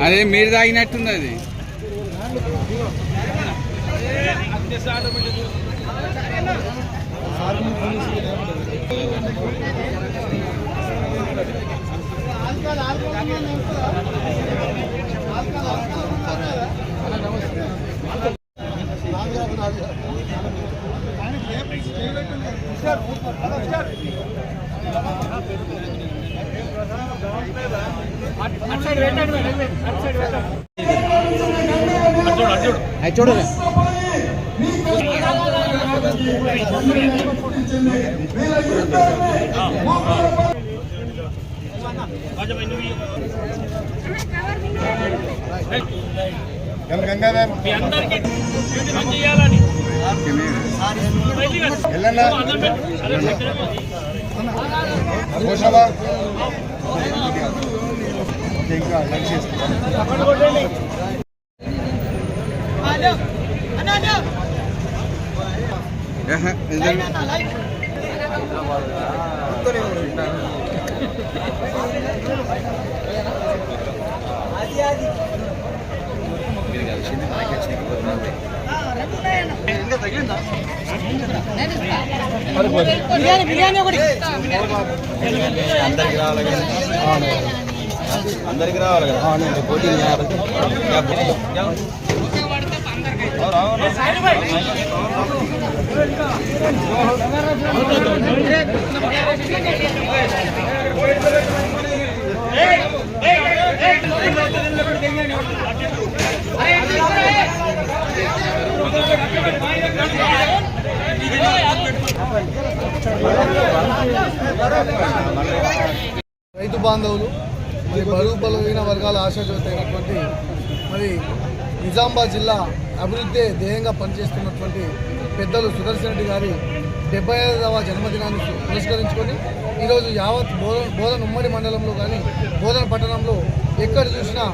అదే మీరు తాగినట్టుంది అది. చూడండి అందరికి రావాలి కదా పోటీ రైతు బాంధవులు మరి బడుగు బలహీన వర్గాల ఆశాజ్యోతి అయినటువంటి మరి నిజామాబాద్ జిల్లా అభివృద్ధి ధ్యేయంగా పనిచేస్తున్నటువంటి పెద్దలు సుదర్శన్ రెడ్డి గారి 75వ జన్మదినాన్ని పురస్కరించుకొని ఈరోజు యావత్ బోధన ఉమ్మడి మండలంలో కానీ బోధన పట్టణంలో ఎక్కడ చూసినా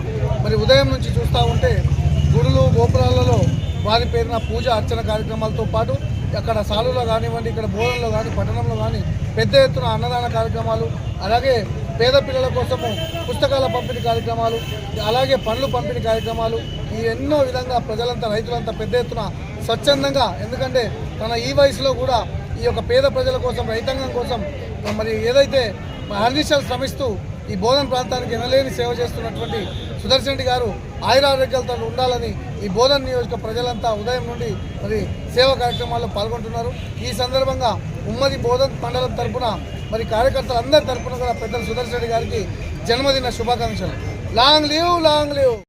మరి ఉదయం నుంచి చూస్తూ ఉంటే గుడులు గోపురాలలో వారి పేరున పూజ అర్చన కార్యక్రమాలతో పాటు అక్కడ సాలులో కానివ్వండి, ఇక్కడ బోధనలో కానీ పట్టణంలో కానీ పెద్ద ఎత్తున అన్నదాన కార్యక్రమాలు, అలాగే పేద పిల్లల కోసము పుస్తకాల పంపిణీ కార్యక్రమాలు, అలాగే పండ్లు పంపిణీ కార్యక్రమాలు, ఈ ఎన్నో విధంగా ప్రజలంతా రైతులంతా పెద్ద ఎత్తున స్వచ్ఛందంగా, ఎందుకంటే తన ఈ వయసులో కూడా ఈ యొక్క పేద ప్రజల కోసం రైతాంగం కోసం మరి ఏదైతే అహర్నిశలు శ్రమిస్తూ ఈ బోధన ప్రాంతానికి ఎనలేని సేవ చేస్తున్నటువంటి సుదర్శన్ రెడ్డి గారు ఆయురారోగ్యాలతో ఉండాలని ఈ బోధన నియోజక ప్రజలంతా ఉదయం నుండి మరి సేవా కార్యక్రమాల్లో పాల్గొంటున్నారు. ఈ సందర్భంగా ఉమ్మడి బోధన మండలం తరఫున మరి కార్యకర్తలందరి తరఫున కూడా పెద్దలు సుదర్శన్ రెడ్డి గారికి జన్మదిన శుభాకాంక్షలు. Long live, long live.